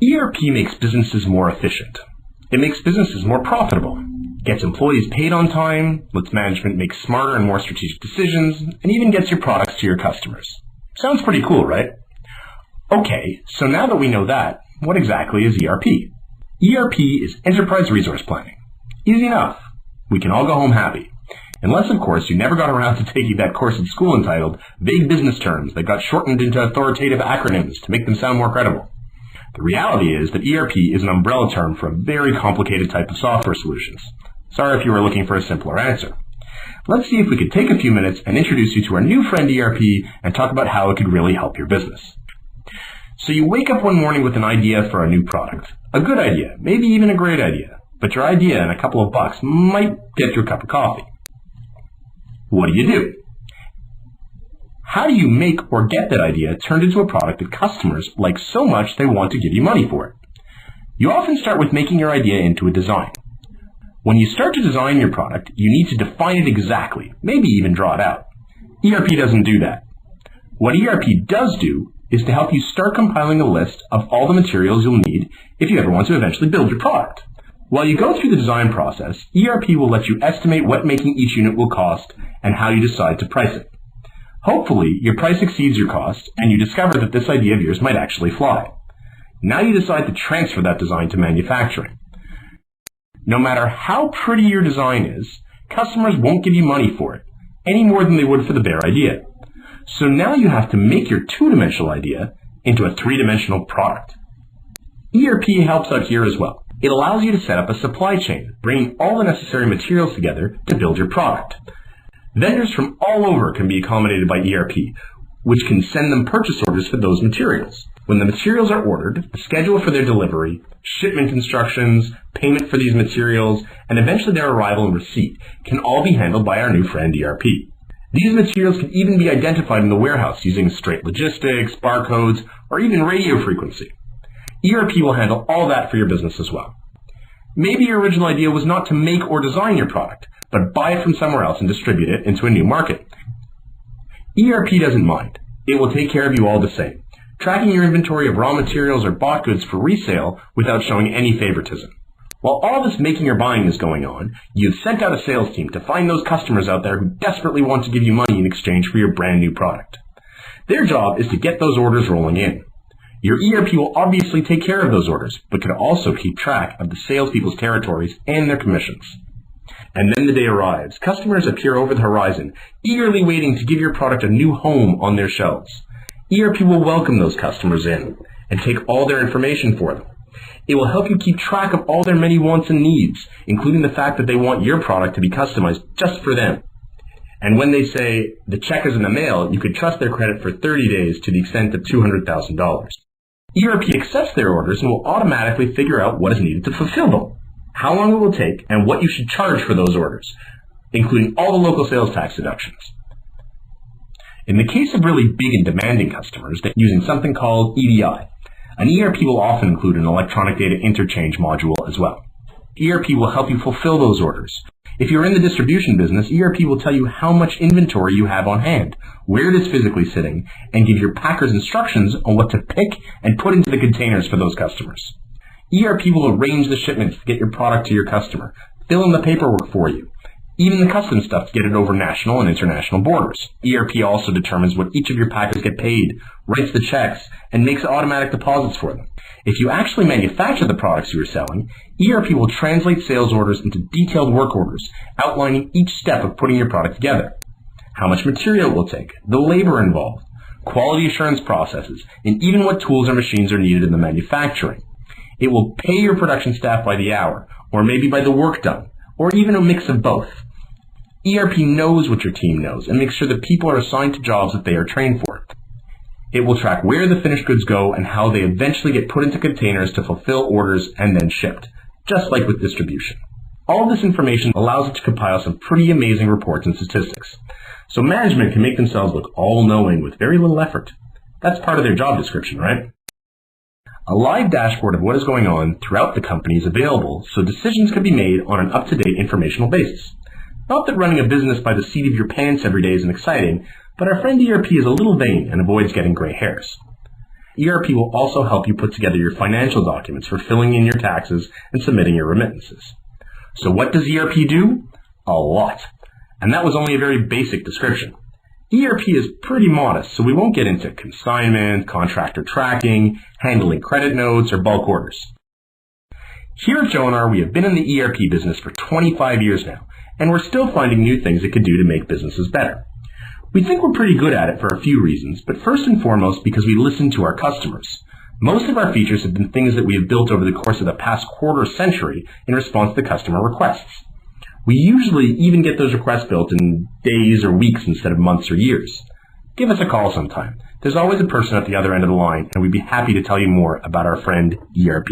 ERP makes businesses more efficient. It makes businesses more profitable, gets employees paid on time, lets management make smarter and more strategic decisions, and even gets your products to your customers. Sounds pretty cool, right? Okay, so now that we know that, what exactly is ERP? ERP is Enterprise Resource Planning. Easy enough. We can all go home happy. Unless, of course, you never got around to taking that course in school entitled Vague Business Terms that got shortened into authoritative acronyms to make them sound more credible. The reality is that ERP is an umbrella term for a very complicated type of software solutions. Sorry if you were looking for a simpler answer. Let's see if we could take a few minutes and introduce you to our new friend ERP and talk about how it could really help your business. So you wake up one morning with an idea for a new product. A good idea, maybe even a great idea. But your idea and a couple of bucks might get you a cup of coffee. What do? How do you make or get that idea turned into a product that customers like so much they want to give you money for it? You often start with making your idea into a design. When you start to design your product, you need to define it exactly, maybe even draw it out. ERP doesn't do that. What ERP does do is to help you start compiling a list of all the materials you'll need if you ever want to eventually build your product. While you go through the design process, ERP will let you estimate what making each unit will cost and how you decide to price it. Hopefully, your price exceeds your cost, and you discover that this idea of yours might actually fly. Now you decide to transfer that design to manufacturing. No matter how pretty your design is, customers won't give you money for it, any more than they would for the bare idea. So now you have to make your two-dimensional idea into a three-dimensional product. ERP helps out here as well. It allows you to set up a supply chain, bringing all the necessary materials together to build your product. Vendors from all over can be accommodated by ERP, which can send them purchase orders for those materials. When the materials are ordered, the schedule for their delivery, shipment instructions, payment for these materials, and eventually their arrival and receipt can all be handled by our new friend ERP. These materials can even be identified in the warehouse using straight logistics, barcodes, or even radio frequency. ERP will handle all that for your business as well. Maybe your original idea was not to make or design your product, but buy it from somewhere else and distribute it into a new market. ERP doesn't mind. It will take care of you all the same, tracking your inventory of raw materials or bought goods for resale without showing any favoritism. While all this making or buying is going on, you've sent out a sales team to find those customers out there who desperately want to give you money in exchange for your brand new product. Their job is to get those orders rolling in. Your ERP will obviously take care of those orders, but can also keep track of the salespeople's territories and their commissions. And then the day arrives. Customers appear over the horizon, eagerly waiting to give your product a new home on their shelves. ERP will welcome those customers in and take all their information for them. It will help you keep track of all their many wants and needs, including the fact that they want your product to be customized just for them. And when they say the check is in the mail, you could trust their credit for 30 days to the extent of $200,000. ERP accepts their orders and will automatically figure out what is needed to fulfill them, how long it will take, and what you should charge for those orders, including all the local sales tax deductions. In the case of really big and demanding customers, they're using something called EDI. An ERP will often include an electronic data interchange module as well. ERP will help you fulfill those orders. If you're in the distribution business, ERP will tell you how much inventory you have on hand, where it is physically sitting, and give your packers instructions on what to pick and put into the containers for those customers. ERP will arrange the shipments to get your product to your customer, fill in the paperwork for you, even the custom stuff to get it over national and international borders. ERP also determines what each of your packers get paid, writes the checks, and makes automatic deposits for them. If you actually manufacture the products you are selling, ERP will translate sales orders into detailed work orders, outlining each step of putting your product together. How much material it will take, the labor involved, quality assurance processes, and even what tools or machines are needed in the manufacturing. It will pay your production staff by the hour, or maybe by the work done, or even a mix of both. ERP knows what your team knows and makes sure that people are assigned to jobs that they are trained for. It will track where the finished goods go and how they eventually get put into containers to fulfill orders and then shipped, just like with distribution. All of this information allows it to compile some pretty amazing reports and statistics, so management can make themselves look all-knowing with very little effort. That's part of their job description, right? A live dashboard of what is going on throughout the company is available so decisions can be made on an up-to-date informational basis. Not that running a business by the seat of your pants every day isn't exciting, but our friend ERP is a little vain and avoids getting gray hairs. ERP will also help you put together your financial documents for filling in your taxes and submitting your remittances. So what does ERP do? A lot. And that was only a very basic description. ERP is pretty modest, so we won't get into consignment, contractor tracking, handling credit notes, or bulk orders. Here at Jonar, we have been in the ERP business for 25 years now, and we're still finding new things it could do to make businesses better. We think we're pretty good at it for a few reasons, but first and foremost because we listen to our customers. Most of our features have been things that we have built over the course of the past quarter century in response to customer requests. We usually even get those requests built in days or weeks instead of months or years. Give us a call sometime. There's always a person at the other end of the line, and we'd be happy to tell you more about our friend ERP.